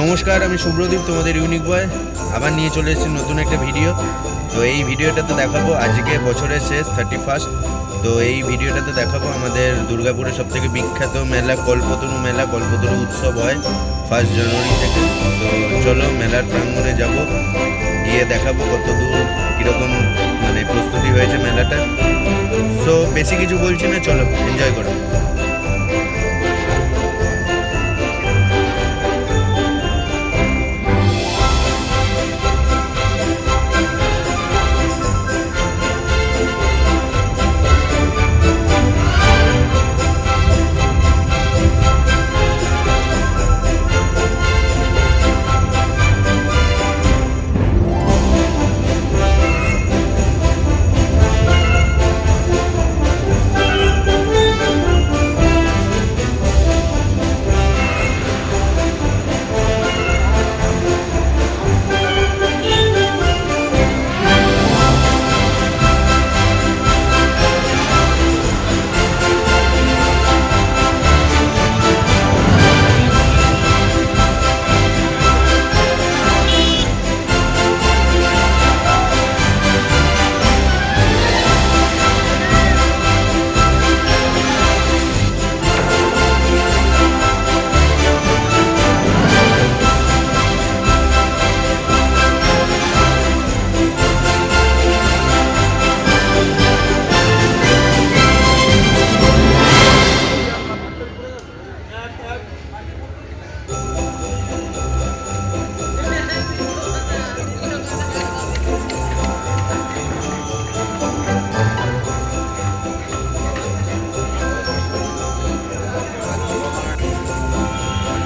নমস্কার, আমি শুভ্রদীপ, তোমাদের ইউনিক বয়। আবার নিয়ে চলে এসেছি নতুন একটা ভিডিও। তো এই ভিডিওটাতে দেখাবো আজকে বছরের শেষ 31। তো এই ভিডিওটাতে দেখাবো আমাদের দুর্গাপুরের সবথেকে বিখ্যাত মেলা কল্পতরু মেলা। কল্পতরু উৎসব হয় 1 জানুয়ারি থেকে। তো চলো মেলার প্রাঙ্গণে যাব, গিয়ে দেখাবো কত দূর কীরকম প্রস্তুতি হয়েছে মেলাটা। সো বেশি কিছু বলছি না, চলো এনজয় করো।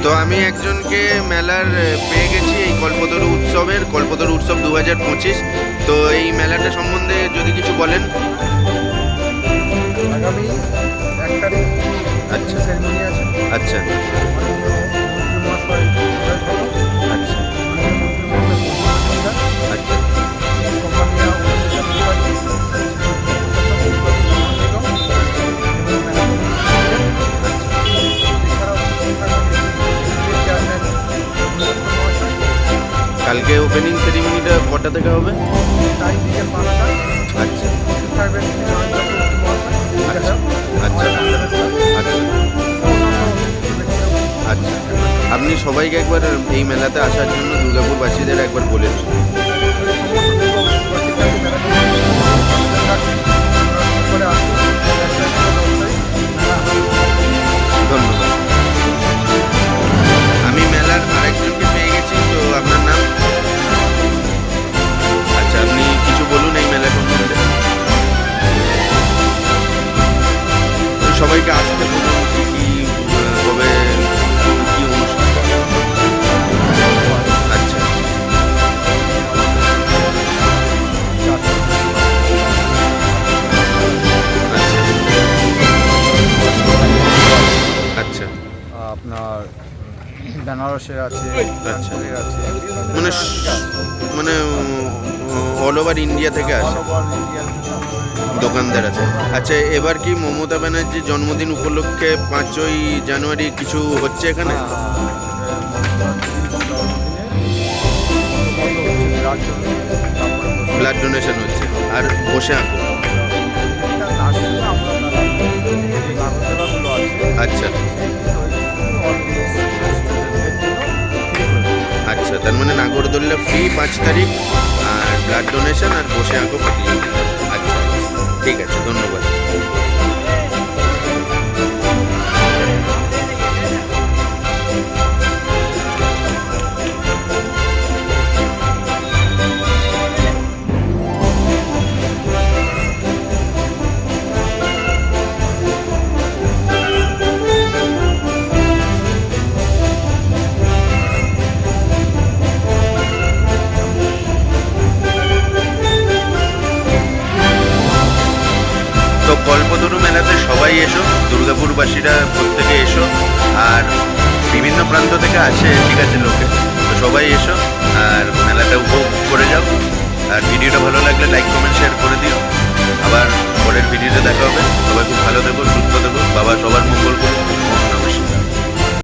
তো আমি একজনকে মেলার পেয়ে গেছি, এই কল্পতরু উৎসব 2025। তো এই মেলাটা সম্বন্ধে যদি কিছু বলেন। আগামী 1 তারিখ আচ্ছা সেরেমনি আছে। আচ্ছা আচ্ছা আচ্ছা কালকে ওপেনিং সেরিমনিটা কটা থেকে হবে? টাইম বিকেল 5টা। আচ্ছা থাকবেন আচ্ছা আচ্ছা আচ্ছা আচ্ছা। আপনি সবাইকে একবার এই মেলাতে আসার জন্য দুর্গাপুরবাসীদের একবার বলে দিন। ধন্যবাদ। আমি মেলার আরেকজনকে পেয়ে গেছি। তো আপনার নাম? আচ্ছা, আপনি কিছু বলুন এই মেলা সম্বন্ধে। সবাইকে আসতে বলুন, কি কবে কি অনুষ্ঠান। আচ্ছা আচ্ছা আচ্ছা আপনার বেনারসের আছে, আচ্ছা। আছে, মানে মানে অল ওভার ইন্ডিয়া থেকে আসে দোকানদার আছে। আচ্ছা, এবার কি মমতা ব্যানার্জির জন্মদিন উপলক্ষে 5ই জানুয়ারি কিছু হচ্ছে এখানে? ব্লাড ডোনেশন হচ্ছে আর বসে আঁকো। আচ্ছা আচ্ছা, তার মানে নাগরদোল্লা ফ্রি 5 তারিখ, আর ব্লাড ডোনেশন আর বসে আঁকো প্রতিযোগিতা। আচ্ছা ঠিক আছে, ধন্যবাদ। তো কল্পতরু মেলাতে সবাই এসো, দুর্গাপুরবাসীরা প্রত্যেকে এসো। আর বিভিন্ন প্রান্ত থেকে আসে, ঠিক আছে লোকে। তো সবাই এসো আর মেলাটা উপভোগ করে যাও। আর ভিডিওটা ভালো লাগলে লাইক কমেন্ট শেয়ার করে দিও। আবার পরের ভিডিওতে দেখা হবে। সবাই খুব ভালো থেকো, সুস্থ থেকো, বাবা সবার মঙ্গল করুন।